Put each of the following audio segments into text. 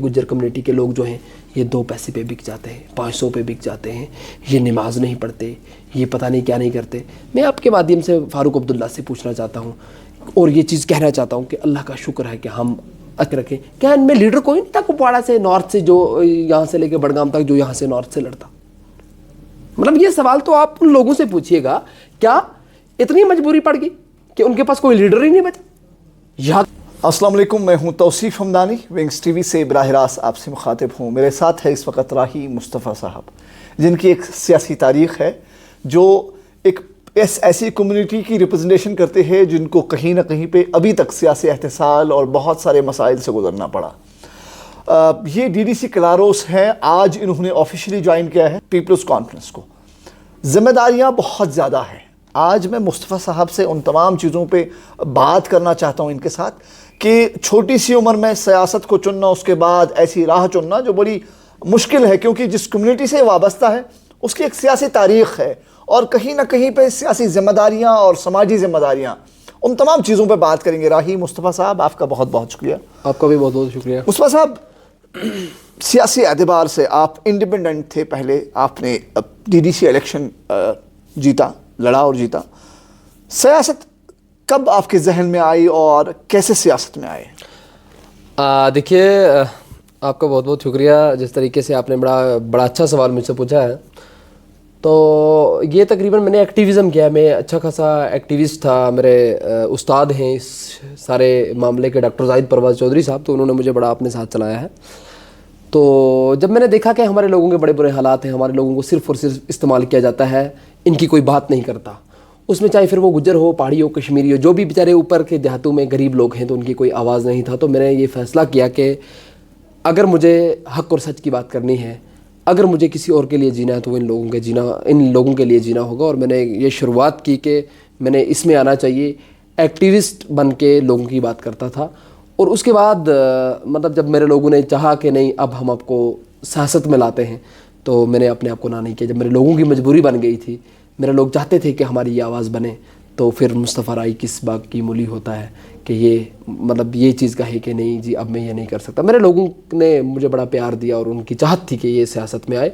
Gujjar community के लोग जो हैं ये 2 पैसे पे बिक जाते हैं, 500 पे बिक जाते हैं, ये नमाज नहीं पढ़ते, ये पता नहीं क्या नहीं करते। मैं आपके माध्यम से फारूक अब्दुल्ला से पूछना चाहता हूँ और ये चीज़ कहना चाहता हूँ कि अल्लाह का शुक्र है कि हम अक रखें। क्या इनमें लीडर कोई नहीं था कुपवाड़ा से नॉर्थ से, जो यहाँ से लेके बड़गाम तक, जो यहाँ से नॉर्थ से लड़ता? मतलब ये सवाल तो आप उन लोगों से पूछिएगा, क्या इतनी मजबूरी पड़ गई कि उनके पास कोई लीडर ही नहीं बचा? या अस्सलाम वालेकुम, मैं हूं तौसीफ हमदानी, विंग्स टीवी से बराह रास्त आपसे मुखातिब हूं। मेरे साथ है इस वक्त राही मुस्तफ़ा साहब, जिनकी एक सियासी तारीख़ है, जो एक ऐसी कम्युनिटी की रिप्रेजेंटेशन करते हैं जिनको कहीं ना कहीं पे अभी तक सियासी एहतसाल और बहुत सारे मसाइल से गुजरना पड़ा। ये डीडीसी क्लारोस हैं। आज इन्होंने ऑफिशियली ज्वाइन किया है पीपल्स कॉन्फ्रेंस को। ज़िम्मेदारियाँ बहुत ज़्यादा हैं। आज मैं मुस्तफ़ा साहब से उन तमाम चीज़ों पे बात करना चाहता हूँ इनके साथ कि छोटी सी उम्र में सियासत को चुनना, उसके बाद ऐसी राह चुनना जो बड़ी मुश्किल है, क्योंकि जिस कम्युनिटी से वाबस्ता है उसकी एक सियासी तारीख़ है और कहीं ना कहीं पे सियासी ज़िम्मेदारियाँ और समाजी ज़िम्मेदारियाँ, उन तमाम चीज़ों पे बात करेंगे। राही मुस्तफ़ा साहब, आपका बहुत बहुत शुक्रिया। आपका भी बहुत बहुत शुक्रिया। मुस्तफ़ा साहब, सियासी एतबार से आप इंडिपेंडेंट थे, पहले आपने डीडीसी इलेक्शन जीता, लड़ा और जीता। सियासत कब आपके जहन में आई और कैसे सियासत में आए? देखिए, आपका बहुत बहुत शुक्रिया। जिस तरीके से आपने बड़ा अच्छा सवाल मुझसे पूछा है, तो ये तकरीबन मैंने एक्टिविज़म किया है। मैं अच्छा खासा एक्टिविस्ट था। मेरे उस्ताद हैं इस सारे मामले के, डॉक्टर जाहिद परवाज़ चौधरी साहब, तो उन्होंने मुझे बड़ा अपने साथ चलाया है। तो जब मैंने देखा कि हमारे लोगों के बड़े बुरे हालात हैं, हमारे लोगों को सिर्फ़ और सिर्फ इस्तेमाल किया जाता है, इनकी कोई बात नहीं करता, उसमें चाहे फिर वो गुज्जर हो, पहाड़ी हो, कश्मीरी हो, जो भी बेचारे ऊपर के देहातों में गरीब लोग हैं, तो उनकी कोई आवाज़ नहीं था। तो मैंने ये फ़ैसला किया कि अगर मुझे हक़ और सच की बात करनी है, अगर मुझे किसी और के लिए जीना है, तो इन लोगों के लिए जीना होगा। और मैंने ये शुरुआत की कि मैंने इसमें आना चाहिए। एक्टिविस्ट बन के लोगों की बात करता था। और उसके बाद मतलब जब मेरे लोगों ने चाहा कि नहीं, अब हम आपको सियासत में लाते हैं, तो मैंने अपने आप को ना नहीं किया। जब मेरे लोगों की मजबूरी बन गई थी, मेरे लोग चाहते थे कि हमारी ये आवाज़ बने, तो फिर मुस्तफ़ा राही किस बात की मूली होता है कि ये मतलब ये चीज़ कहे कि नहीं जी, अब मैं ये नहीं कर सकता। मेरे लोगों ने मुझे बड़ा प्यार दिया और उनकी चाहत थी कि ये सियासत में आए।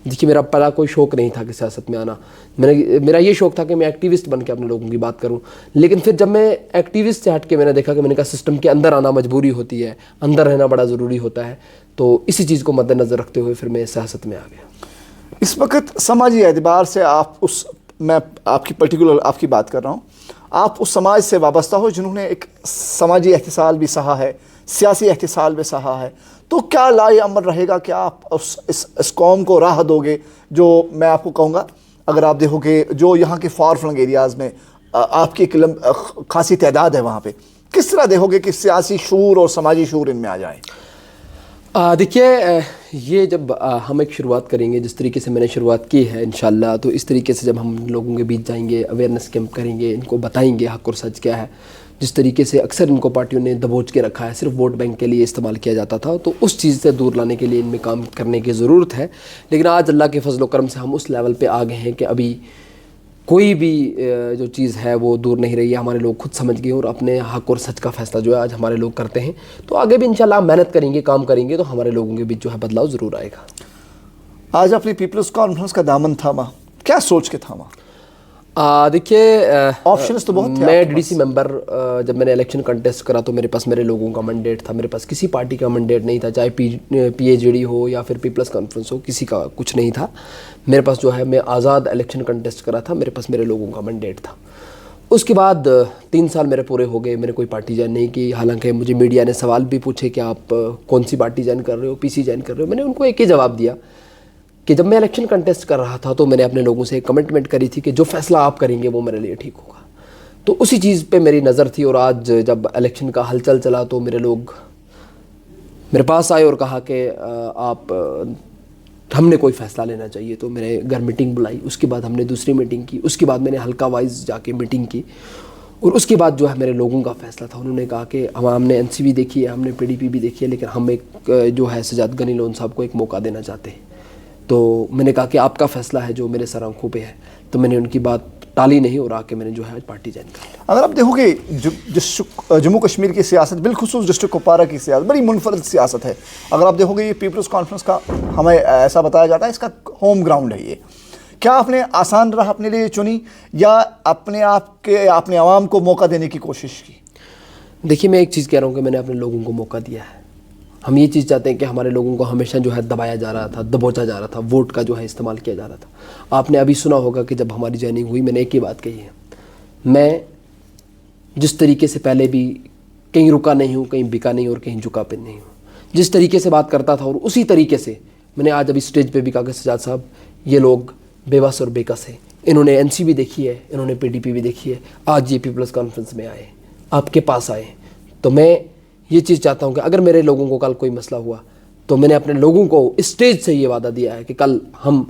देखिए, मेरा पहला कोई शौक़ नहीं था कि सियासत में आना। मेरा ये शौक़ था कि मैं एक्टिविस्ट बन के अपने लोगों की बात करूं। लेकिन फिर जब मैं एक्टिविस्ट से हट के मैंने देखा कि मैंने कहा सिस्टम के अंदर आना मजबूरी होती है, अंदर रहना बड़ा ज़रूरी होता है, तो इसी चीज़ को मद्देनज़र रखते हुए फिर मैं सियासत में आ गया। इस वक्त समाजी एतबार से आप मैं आपकी पर्टिकुलर आपकी बात कर रहा हूँ, आप उस समाज से वाबस्ता हो जिन्होंने एक समाजी एहतिसाल भी सहा है, सियासी एहतिसाल भी सहा है। तो क्या लाए अमल रहेगा कि आप इस कौम को राह दोगे? जो मैं आपको कहूँगा, अगर आप देखोगे जो यहाँ के फार फ्लंग एरियाज़ में आपकी एक खासी तादाद है, वहाँ पे किस तरह देखोगे कि सियासी शूर और समाजी शूर इनमें आ जाए? देखिए, ये जब हम एक शुरुआत करेंगे, जिस तरीके से मैंने शुरुआत की है इंशाल्लाह, तो इस तरीके से जब हम लोगों के बीच जाएंगे, अवेयरनेस कैंप करेंगे, इनको बताएंगे हक़ और सच क्या है। जिस तरीके से अक्सर इनको पार्टियों ने दबोच के रखा है, सिर्फ वोट बैंक के लिए इस्तेमाल किया जाता था, तो उस चीज़ से दूर लाने के लिए इनमें काम करने की ज़रूरत है। लेकिन आज अल्लाह के फजल व करम से हम उस लेवल पे आ गए हैं कि अभी कोई भी जो चीज़ है वो दूर नहीं रही है। हमारे लोग खुद समझ गए और अपने हक़ और सच का फ़ैसला जो है आज हमारे लोग करते हैं। तो आगे भी इंशाल्लाह मेहनत करेंगे, काम करेंगे, तो हमारे लोगों के बीच जो है बदलाव ज़रूर आएगा। आज अपनी पीपल्स कॉन्फ्रेंस का दामन थामा, क्या सोच के थामा? देखिए, ऑप्शंस तो बहुत थे। मैं डीडीसी मेंबर जब मैंने इलेक्शन कंटेस्ट करा, तो मेरे पास मेरे लोगों का मैंडेट था, मेरे पास किसी पार्टी का मैंडेट नहीं था, चाहे पीएचडी हो या फिर पीपल्स कॉन्फ्रेंस हो, किसी का कुछ नहीं था। मेरे पास जो है, मैं आज़ाद इलेक्शन कंटेस्ट करा था, मेरे पास मेरे लोगों का मैंडेट था। उसके बाद 3 साल मेरे पूरे हो गए, मैंने कोई पार्टी ज्वाइन नहीं की। हालांकि मुझे मीडिया ने सवाल भी पूछे कि आप कौन सी पार्टी ज्वाइन कर रहे हो, पीसी ज्वाइन कर रहे हो। मैंने उनको एक ही जवाब दिया कि जब मैं इलेक्शन कंटेस्ट कर रहा था, तो मैंने अपने लोगों से एक कमिटमेंट करी थी कि जो फैसला आप करेंगे वो मेरे लिए ठीक होगा। तो उसी चीज़ पे मेरी नज़र थी। और आज जब इलेक्शन का हलचल चला, तो मेरे लोग मेरे पास आए और कहा कि हमने कोई फ़ैसला लेना चाहिए। तो मेरे घर मीटिंग बुलाई, उसके बाद हमने दूसरी मीटिंग की, उसके बाद मैंने हल्का वाइज जाके मीटिंग की, और उसके बाद जो है मेरे लोगों का फ़ैसला था। उन्होंने कहा कि हमने एनसीपी देखी है, हमने पीडीपी भी देखी है, लेकिन हम एक जो है सजाद गनी लोन साहब को एक मौका देना चाहते हैं। तो मैंने कहा कि आपका फ़ैसला है जो मेरे सर आंखों पे है। तो मैंने उनकी बात टाली नहीं और आके मैंने जो है आज पार्टी ज्वाइन कर ली। अगर आप देखोगे जम्मू कश्मीर की सियासत, बिलखुसूस डिस्ट्रिक्ट कुपवारा की सियासत बड़ी मुनफरद सियासत है। अगर आप देखोगे ये पीपल्स कॉन्फ्रेंस का हमें ऐसा बताया जाता है इसका होम ग्राउंड है ये। क्या आपने आसान राह अपने लिए चुनी या अपने आवाम को मौका देने की कोशिश की? देखिए मैं एक चीज़ कह रहा हूँ कि मैंने अपने लोगों को मौका दिया है। हम ये चीज़ चाहते हैं कि हमारे लोगों को हमेशा जो है दबाया जा रहा था, दबोचा जा रहा था, वोट का जो है इस्तेमाल किया जा रहा था। आपने अभी सुना होगा कि जब हमारी ज्वाइनिंग हुई मैंने एक ही बात कही है, मैं जिस तरीके से पहले भी कहीं रुका नहीं हूँ, कहीं बिका नहीं और कहीं झुका पे नहीं हूँ, जिस तरीके से बात करता था और उसी तरीके से मैंने आज अभी स्टेज पे भी कहा कि सजाद साहब ये लोग बेबस और बेकस हैं, इन्होंने एनसी भी देखी है, इन्होंने पीडीपी भी देखी है, आज ये पीपल्स कॉन्फ्रेंस में आए, आपके पास आए। तो मैं ये चीज़ चाहता हूँ कि अगर मेरे लोगों को कल कोई मसला हुआ तो मैंने अपने लोगों को स्टेज से ये वादा दिया है कि कल हम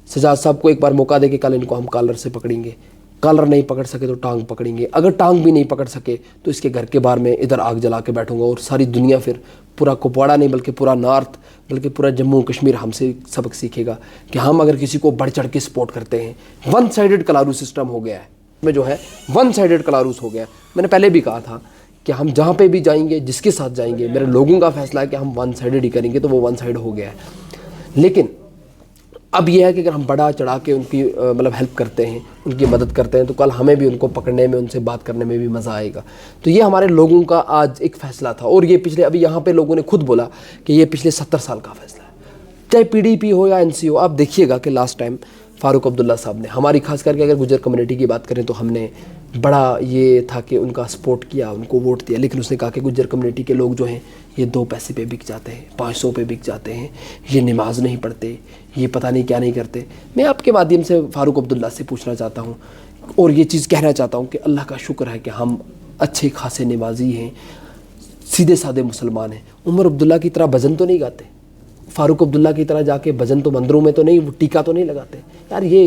सजाद साहब को एक बार मौका दे के कल इनको हम कॉलर से पकड़ेंगे, कॉलर नहीं पकड़ सके तो टांग पकड़ेंगे, अगर टांग भी नहीं पकड़ सके तो इसके घर के बाहर में इधर आग जला के बैठूंगा और सारी दुनिया फिर पूरा कुपवाड़ा नहीं बल्कि पूरा नॉर्थ बल्कि पूरा जम्मू कश्मीर हमसे सबक सीखेगा कि हम अगर किसी को बढ़ चढ़ के सपोर्ट करते हैं। वन साइडेड कलारू सिस्टम हो गया है में जो है वन साइडेड कलारूस हो गया। मैंने पहले भी कहा था कि हम जहाँ पे भी जाएंगे जिसके साथ जाएंगे मेरे लोगों का फैसला है कि हम वन साइडेड ही करेंगे, तो वो वन साइड हो गया है। लेकिन अब यह है कि अगर हम बढ़ा चढ़ा के उनकी मतलब हेल्प करते हैं, उनकी मदद करते हैं, तो कल हमें भी उनको पकड़ने में, उनसे बात करने में भी मज़ा आएगा। तो ये हमारे लोगों का आज एक फ़ैसला था और ये पिछले अभी यहाँ पे लोगों ने खुद बोला कि ये पिछले 70 साल का फ़ैसला है, चाहे पीडीपी हो या एनसी हो। आप देखिएगा कि लास्ट टाइम फारूक अब्दुल्ला साहब ने हमारी खास करके अगर गुजर कम्युनिटी की बात करें तो हमने बड़ा ये था कि उनका सपोर्ट किया, उनको वोट दिया, लेकिन उसने कहा कि गुजर कम्युनिटी के लोग जो हैं ये 2 पैसे पे बिक जाते हैं, 500 पे बिक जाते हैं, ये नमाज नहीं पढ़ते, ये पता नहीं क्या नहीं करते। मैं आपके माध्यम से फारूक अब्दुल्ला से पूछना चाहता हूँ और ये चीज़ कहना चाहता हूँ कि अल्लाह का शुक्र है कि हम अच्छे खासे नमाजी हैं, सीधे साधे मुसलमान हैं। उमर अब्दुल्ला की तरह भजन तो नहीं गाते, फारूक अब्दुल्ला की तरह जाके भजन तो मंदिरों में तो नहीं, वो टीका तो नहीं लगाते यार। ये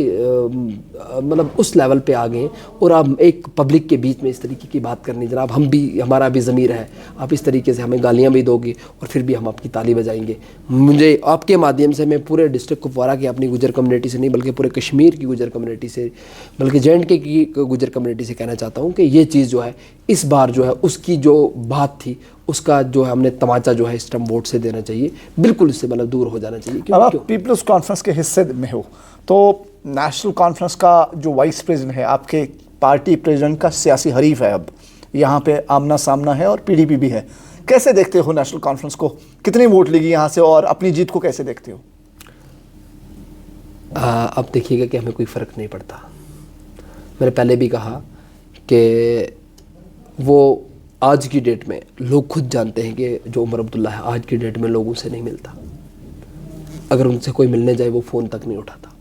मतलब उस लेवल पे आ गए और आप एक पब्लिक के बीच में इस तरीके की बात करनी, जनाब हम भी, हमारा भी ज़मीर है, आप इस तरीके से हमें गालियाँ भी दोगे और फिर भी हम आपकी ताली बजाएंगे। मुझे आपके माध्यम से मैं पूरे डिस्ट्रिक्ट कुपवारा की अपनी गुजर कम्युनिटी से नहीं बल्कि पूरे कश्मीर की गुजर कम्युनिटी से, बल्कि J&K की गुजर कम्युनिटी से कहना चाहता हूँ कि ये चीज़ जो है इस बार जो है उसकी जो बात थी उसका जो है हमने तमाचा जो है स्टम्प वोट से देना चाहिए, बिल्कुल इससे मतलब दूर हो जाना चाहिए। अब आप पीपल्स कॉन्फ्रेंस के हिस्से में हो तो नेशनल कॉन्फ्रेंस का जो वाइस प्रेसिडेंट है, आपके पार्टी प्रेसिडेंट का सियासी हरीफ है, अब यहाँ पे आमना सामना है और पीडीपी भी है। कैसे देखते हो नेशनल कॉन्फ्रेंस को, कितनी वोट लेगी यहाँ से और अपनी जीत को कैसे देखते हो? अब देखिएगा कि हमें कोई फ़र्क नहीं पड़ता। मैंने पहले भी कहा कि वो आज की डेट में लोग खुद जानते हैं कि जो उमर अब्दुल्ला है आज की डेट में लोगों से नहीं मिलता। अगर उनसे कोई मिलने जाए वो फ़ोन तक नहीं उठाता।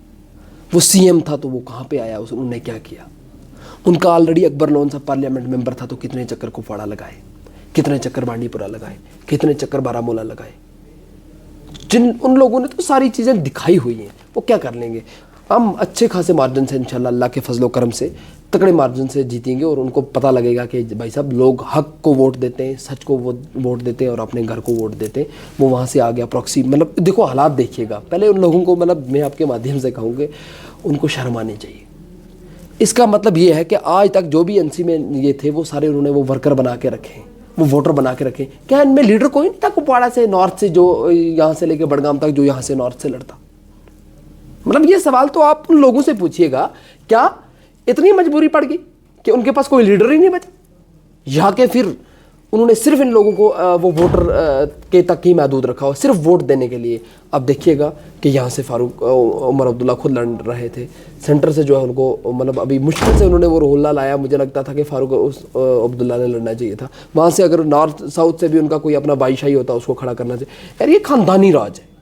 वो सीएम था तो वो कहाँ पे आया, उन्होंने क्या किया? उनका ऑलरेडी अकबर लोन साहब पार्लियामेंट मेंबर था तो कितने चक्कर कुपवाड़ा लगाए, कितने चक्कर बांडीपुरा लगाए, कितने चक्कर बारामूला लगाए। उन लोगों ने तो सारी चीज़ें दिखाई हुई हैं, वो क्या कर लेंगे? हम अच्छे खासे मार्जिन से इंशाल्लाह अल्लाह के फजलो करम से तगड़े मार्जिन से जीतेंगे और उनको पता लगेगा कि भाई साहब लोग हक को वोट देते हैं, सच को वोट देते हैं और अपने घर को वोट देते हैं। वो वहाँ से आ गया प्रॉक्सी, मतलब देखो हालात देखिएगा। पहले उन लोगों को, मतलब मैं आपके माध्यम से कहूँगी, उनको शर्म आनी चाहिए। इसका मतलब ये है कि आज तक जो भी एनसी में ये थे वो सारे उन्होंने वो वर्कर बना के रखे, वो वोटर बना के रखे। क्या इनमें लीडर कोई नहीं था कुपवाड़ा से नॉर्थ से, जो यहाँ से लेके बड़गाम तक, जो यहाँ से नॉर्थ से लड़ता? मतलब ये सवाल तो आप उन लोगों से पूछिएगा, क्या इतनी मजबूरी पड़ गई कि उनके पास कोई लीडर ही नहीं बचा? यहाँ के फिर उन्होंने सिर्फ इन लोगों को वो वोटर के तक ही महदूद रखा हो, सिर्फ वोट देने के लिए। अब देखिएगा कि यहाँ से फारूक उमर अब्दुल्ला खुद लड़ रहे थे, सेंटर से जो है उनको, मतलब अभी मुश्किल से उन्होंने वो रोहल्ला लाया। मुझे लगता था कि फारूक अब्दुल्ला ने लड़ना चाहिए था। वहाँ से अगर नॉर्थ साउथ से भी उनका कोई अपना बाईशाही होता उसको खड़ा करना चाहिए। यार ये खानदानी राज है,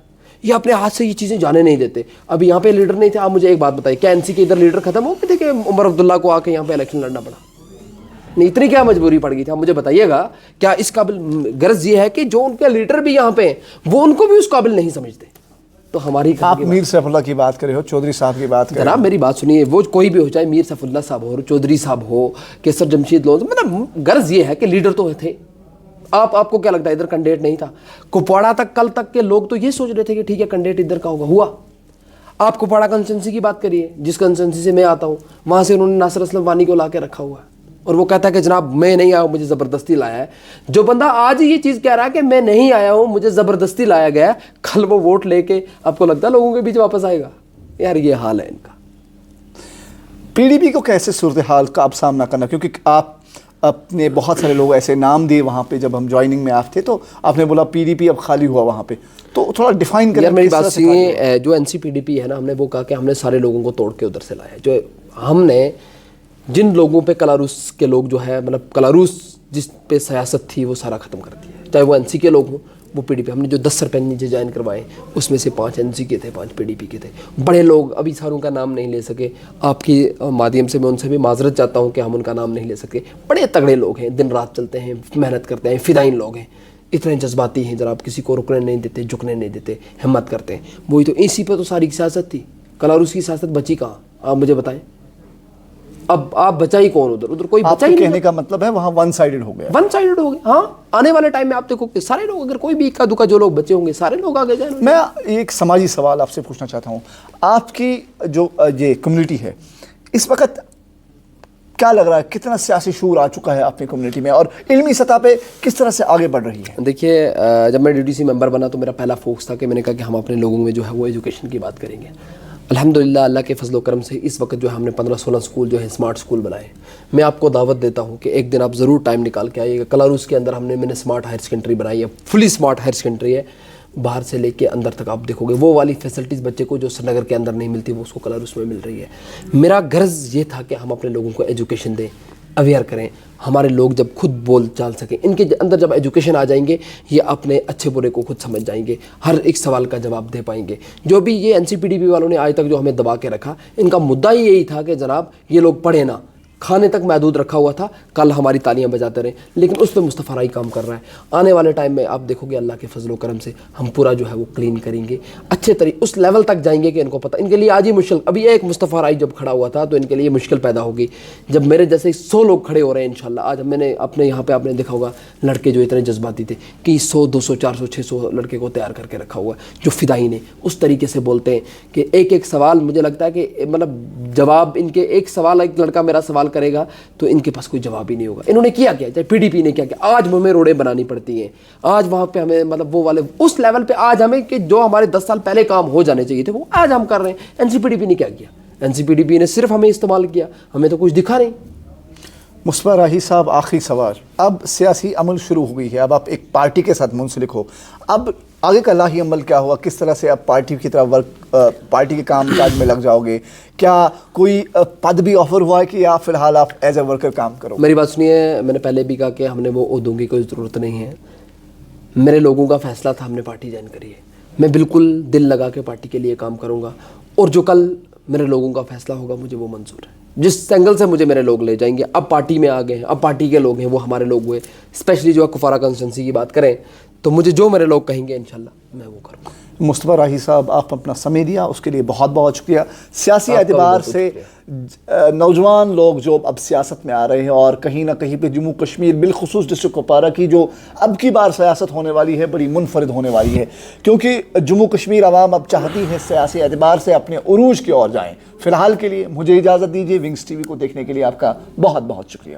ये अपने हाथ से ये चीज़ें जाने नहीं देते। अभी यहाँ पे लीडर नहीं थे। आप मुझे एक बात बताइए, क्या एनसी के इधर लीडर खत्म हो गए थे कि उमर अब्दुल्ला को आके यहाँ पे इलेक्शन लड़ना पड़ा? नहीं, इतनी क्या मजबूरी पड़ गई थी? आप मुझे बताइएगा। क्या इस काबिल गर्ज ये है कि जो उनके लीडर भी यहाँ पे वो उनको भी उस काबिल नहीं समझते? तो हमारी आप मीर सैफुल्लाह की बात कर रहे हो, चौधरी साहब की बात कर रहे हो। जनाब मेरी बात सुनिए, वो कोई भी हो, चाहे मीर सैफुल्लाह साहब हो, चौधरी साहब हो, केसर जमशीद लोन, मतलब गर्ज ये है कि लीडर तो थे। आपको क्या लगता है इधर कैंडिडेट नहीं था? कुपवाड़ा तक कल तक के लोग तो ये सोच रहे थे कि ठीक है कैंडिडेट इधर का होगा, हुआ। آپ کو پڑا کنسٹنسی کی بات کریے، جس کنسٹنسی سے میں آتا ہوں وہاں سے انہوں نے ناصر اسلم وانی کو لا کے رکھا ہوا ہے، اور وہ کہتا ہے کہ جناب میں نہیں آیا ہوں، مجھے زبردستی لایا ہے۔ جو بندہ آج یہ چیز کہہ رہا ہے کہ میں نہیں آیا ہوں، مجھے زبردستی لایا گیا ہے، کل وہ ووٹ لے کے آپ کو لگتا ہے لوگوں کے بیچ واپس آئے گا؟ یار یہ حال ہے ان کا۔ پی ڈی پی کو کیسے صورتحال کا اب سامنا کرنا، کیونکہ آپ اپنے بہت سارے لوگ ایسے نام دیے وہاں پہ، جب ہم جوائننگ میں آپ تھے تو آپ نے بولا پی ڈی پی اب خالی ہوا وہاں پہ، تو تھوڑا ڈیفائن کریں۔ یار میری بات سنیے، جو N C P D P ہے نا، ہم نے وہ کہا کہ ہم نے سارے لوگوں کو توڑ کے ادھر سے لایا، جو ہم نے جن لوگوں پہ کلاروس کے لوگ جو ہے، مطلب کلاروس جس پہ سیاست تھی وہ سارا ختم کر دیا ہے، چاہے وہ این سی کے لوگ ہوں، وہ پی ڈی پی۔ ہم نے جو 10 سرپنچ نیچے جوائن کروائے اس میں سے 5 این سی کے تھے، 5 پی ڈی پی کے تھے۔ بڑے لوگ ابھی ساروں کا نام نہیں لے سکے، آپ کی مادھیم سے میں ان سے بھی معذرت چاہتا ہوں کہ ہم ان کا نام نہیں لے سکتے۔ بڑے تگڑے لوگ ہیں، دن رات چلتے ہیں، محنت کرتے ہیں، فدائین لوگ ہیں، اتنے جذباتی ہیں جناب، کسی کو رکنے نہیں دیتے، جھکنے نہیں دیتے، ہمت کرتے ہیں۔ وہی تو اسی پہ تو ساری سیاست تھی، کلاروس کی سیاست بچی کہاں؟ آپ مجھے بتائیں، اب آپ بچا ہی کون؟ ادھر کوئی بچا ہی نہیں۔ کہنے کا مطلب ہے وہاں ون سائیڈڈ ہو گیا، ون سائیڈڈ ہو گیا۔ ہاں، آنے والے ٹائم میں آپ دیکھو کہ سارے لوگ، اگر کوئی بھی اکا دکا جو لوگ بچے ہوں گے سارے لوگ آگے جائیں۔ میں ایک سماجی سوال آپ سے پوچھنا چاہتا ہوں، آپ کی جو یہ کمیونٹی ہے اس وقت کیا لگ رہا ہے، کتنا سیاسی شعور آ چکا ہے اپنی کمیونٹی میں، اور علمی سطح پہ کس طرح سے آگے بڑھ رہی ہے؟ دیکھیے، جب میں ڈی ٹی سی ممبر بنا تو میرا پہلا فوکس تھا کہ میں نے کہا کہ ہم اپنے لوگوں میں جو ہے وہ ایجوکیشن کی بات کریں گے۔ الحمدللہ اللہ کے فضل و کرم سے اس وقت جو ہے ہم نے 15-16 اسکول جو ہے اسمارٹ اسکول بنائے۔ میں آپ کو دعوت دیتا ہوں کہ ایک دن آپ ضرور ٹائم نکال کے آئیے گا۔ کلاروس کے اندر میں نے اسمارٹ ہائر سیکنڈری بنائی ہے، فلی اسمارٹ ہائر سیکنڈری ہے، باہر سے لے کے اندر تک آپ دیکھو گے وہ والی فیسلٹیز بچے کو جو سری نگر کے اندر نہیں ملتی وہ اس کو کلاروس میں مل رہی ہے۔ میرا غرض یہ تھا کہ ہم اپنے لوگوں کو ایجوکیشن دیں، اویئر کریں، ہمارے لوگ جب خود بول چال سکیں، ان کے اندر جب ایجوکیشن آ جائیں گے یہ اپنے اچھے برے کو خود سمجھ جائیں گے، ہر ایک سوال کا جواب دے پائیں گے۔ جو بھی یہ N C P D P والوں نے آج تک جو ہمیں دبا کے رکھا، ان کا مدعا ہی یہی تھا کہ جناب یہ لوگ پڑھے نہ، کھانے تک محدود رکھا ہوا تھا، کل ہماری تالیاں بجاتے رہیں، لیکن اس پہ مصطفیٰ رائی کام کر رہا ہے۔ آنے والے ٹائم میں آپ دیکھو گے اللہ کے فضل و کرم سے ہم پورا جو ہے وہ کلین کریں گے، اچھے طریقے اس لیول تک جائیں گے کہ ان کو پتہ، ان کے لیے آج ہی مشکل، ابھی ایک مصطفیٰ رائی جب کھڑا ہوا تھا تو ان کے لیے مشکل پیدا ہوگی، جب میرے جیسے 100 لوگ کھڑے ہو رہے ہیں انشاءاللہ۔ آج میں نے اپنے یہاں پہ آپ نے دیکھا ہوگا لڑکے جو اتنے جذباتی تھے کہ 100 200 400 600 لڑکے کو تیار کر کے رکھا ہوا ہے جو فدائین ہیں، اس طریقے سے بولتے ہیں کہ ایک ایک سوال مجھے لگتا ہے کہ مطلب جواب ان کے ایک سوال، ایک لڑکا میرا سوال کرے گا تو ان کے پاس کوئی جواب ہی نہیں ہوگا۔ انہوں نے کیا چاہے پی ڈی پی نے کیا آج ہمیں روڈیں بنانی پڑتی ہیں، آج وہاں پہ ہمیں مطلب وہ والے اس لیول پہ آج ہمیں کہ جو ہمارے 10 سال پہلے کام ہو جانے چاہیے تھے وہ آج ہم کر رہے ہیں۔ N C P D P نے کیا کیا؟ N C P D P نے صرف ہمیں استعمال کیا، ہمیں تو کچھ دکھا نہیں۔ مصطفیٰ راہی صاحب، آخری سوال، اب سیاسی عمل شروع ہو گئی ہے، اب آپ ایک پارٹی کے ساتھ منسلک ہو، اب آگے کا لاہی عمل کیا ہوا؟ کس طرح سے آپ پارٹی کی طرف پارٹی کے کام کاج میں لگ جاؤ گے؟ کیا کوئی پد بھی آفر ہوا ہے کہ یا فی الحال آپ ایز اے ورکر کام کرو؟ میری بات سنیے، میں نے پہلے بھی کہا کہ ہم نے وہ عہدوں کی کوئی ضرورت نہیں ہے، میرے لوگوں کا فیصلہ تھا، ہم نے پارٹی جوائن کری ہے، میں بالکل دل لگا کے پارٹی کے لیے کام کروں گا، اور جو کل میرے لوگوں کا فیصلہ ہوگا مجھے وہ منظور ہے، جس اینگل سے مجھے میرے لوگ لے جائیں گے۔ اب پارٹی میں آ گئے ہیں، اب پارٹی کے لوگ ہیں، وہ ہمارے لوگ ہوئے، اسپیشلی جو کپوارہ کنسٹیٹنسی کی بات کریں تو مجھے جو میرے لوگ کہیں گے انشاءاللہ میں وہ کروں گا۔ مصطفیٰ راہی صاحب، آپ اپنا سمے دیا اس کے لیے بہت بہت شکریہ۔ سیاسی اعتبار سے نوجوان لوگ جو اب سیاست میں آ رہے ہیں اور کہیں نہ کہیں پہ جموں کشمیر بالخصوص ڈسٹرکٹ کپوارہ کی جو اب کی بار سیاست ہونے والی ہے بڑی منفرد ہونے والی ہے، کیونکہ جموں کشمیر عوام اب چاہتی ہے سیاسی اعتبار سے اپنے عروج کی اور جائیں۔ فی الحال کے لیے مجھے اجازت دیجیے، ونگز ٹی وی کو دیکھنے کے لیے آپ کا بہت بہت شکریہ۔